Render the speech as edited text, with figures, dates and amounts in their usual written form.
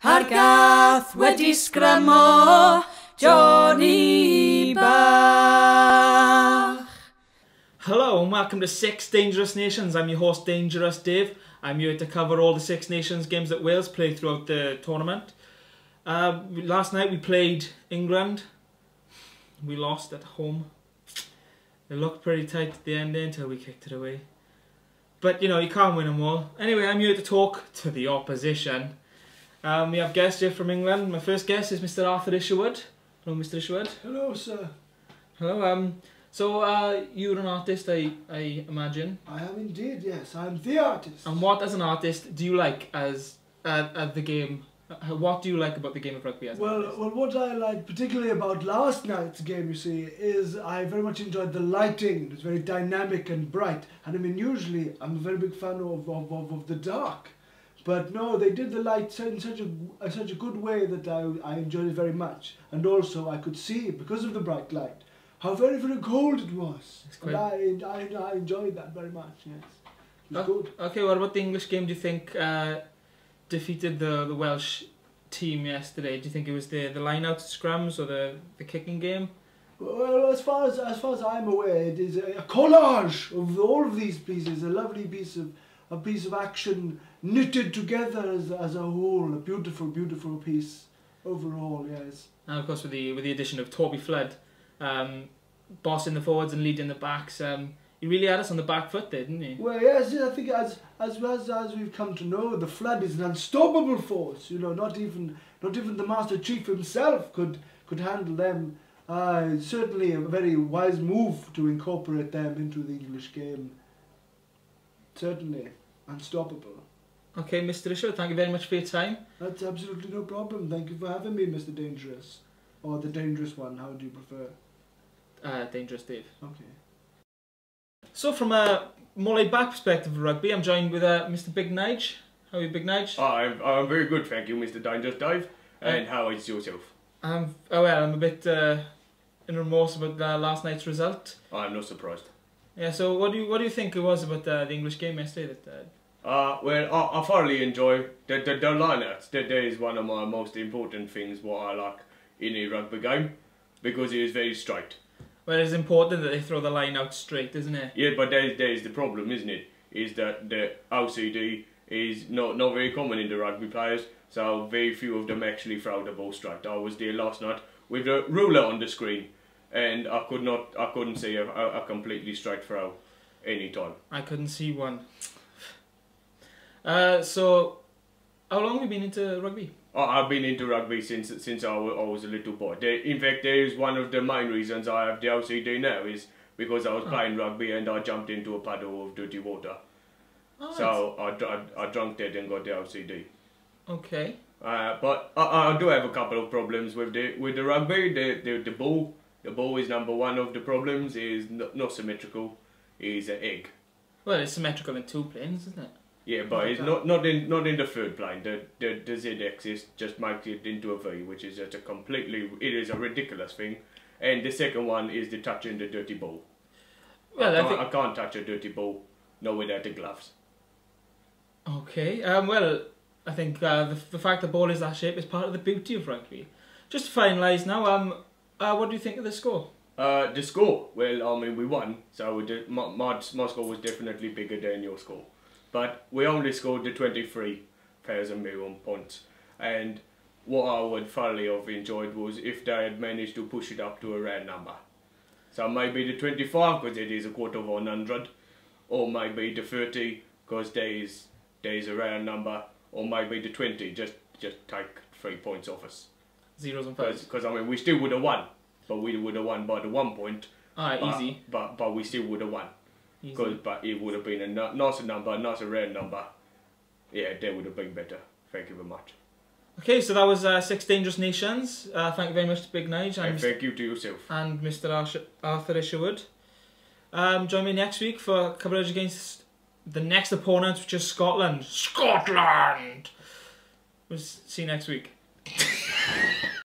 Har gath wedi sgramo Johnny bach. Hello and welcome to Six Dangerous Nations. I'm your host Dangerous Dave. I'm here to cover all the Six Nations games that Wales play throughout the tournament. Last night we played England. We lost at home. It looked pretty tight at the end until we kicked it away. But you know, you can't win them all. Anyway, I'm here to talk to the opposition. We have guests here from England. My first guest is Mr. Arthur Isherwood. Hello, Mr. Isherwood. Hello, sir. Hello. So you're an artist, I imagine. I am indeed, yes. I'm the artist. And what, as an artist, do you like as at the game? What do you like about the game of rugby as an artist? Well, what I like particularly about last night's game, you see, is I very much enjoyed the lighting. It was very dynamic and bright. And I mean, usually I'm a very big fan of the dark. But no, they did the light in such a good way that I enjoyed it very much. And also I could see, because of the bright light, how very, very cold it was. And I enjoyed that very much, yes. It was good. Okay, what about the English game? Do you think defeated the Welsh team yesterday? Do you think it was the line-out scrums or the kicking game? Well, as far as I'm aware, it is a collage of all of these pieces, a lovely piece of action knitted together as a whole, a beautiful, beautiful piece overall, yes. And of course with the addition of Toby Flood, bossing the forwards and leading the backs, he really had us on the back foot there, didn't he? Well, yes, I think as we've come to know, the Flood is an unstoppable force. You know, not even the Master Chief himself could handle them. Certainly a very wise move to incorporate them into the English game. Certainly unstoppable. Okay, Mr. Isherwood, thank you very much for your time. That's absolutely no problem. Thank you for having me, Mr. Dangerous. Or the Dangerous One, how do you prefer? Dangerous Dave. Okay. So from a more laid-back perspective of rugby, I'm joined with Mr. Big Nige. How are you, Big Nige? I'm very good, thank you, Mr. Dangerous Dave. And how is yourself? I'm a bit in remorse about last night's result. I'm not surprised. Yeah, so what do you think it was about the English game yesterday? Well, I thoroughly enjoy the line-outs. That is one of my most important things what I like in a rugby game, because it is very straight. Well, it's important that they throw the line out straight, isn't it? Yeah, but there is the problem, isn't it? Is that the OCD is not very common in the rugby players, so very few of them actually throw the ball straight. I was there last night with a ruler on the screen, and I couldn't see a completely straight throw any time. I couldn't see one. So, how long have you been into rugby? I've been into rugby since I was a little boy. In fact, there is one of the main reasons I have the OCD now is because I was playing rugby and I jumped into a puddle of dirty water. Oh, so I drunk that and got the OCD. Okay. But I do have a couple of problems with the rugby. The ball. The ball is number one of the problems. Is not symmetrical. Is an egg. Well, it's symmetrical in two planes, isn't it? Yeah, but it's not in the third plane. The z-axis just makes it into a V, which is just it is a ridiculous thing. And the second one is the touching the dirty ball. Well, I can't touch a dirty ball, not without the gloves. Okay. Well, I think the fact the ball is that shape is part of the beauty of rugby. Just to finalise now, what do you think of the score? The score? Well, I mean, we won, so my score was definitely bigger than your score. But we only scored the 23,000 million points. And what I would thoroughly have enjoyed was if they had managed to push it up to a round number. So maybe the 25, because it is a quarter of 100. Or maybe the 30, because there is a round number. Or maybe the 20, just take 3 points off us. Zeros and fives. Because I mean, we still would have won. But we would have won by the 1 point. Easy. But we still would have won. But it would have been a nicer number, nicer round number. Yeah, that would have been better. Thank you very much. Okay, so that was Six Dangerous Nations. Thank you very much to Big Nige. And thank you to yourself. And Mr. Arthur Isherwood. Join me next week for coverage against the next opponent, which is Scotland. Scotland! We'll see you next week.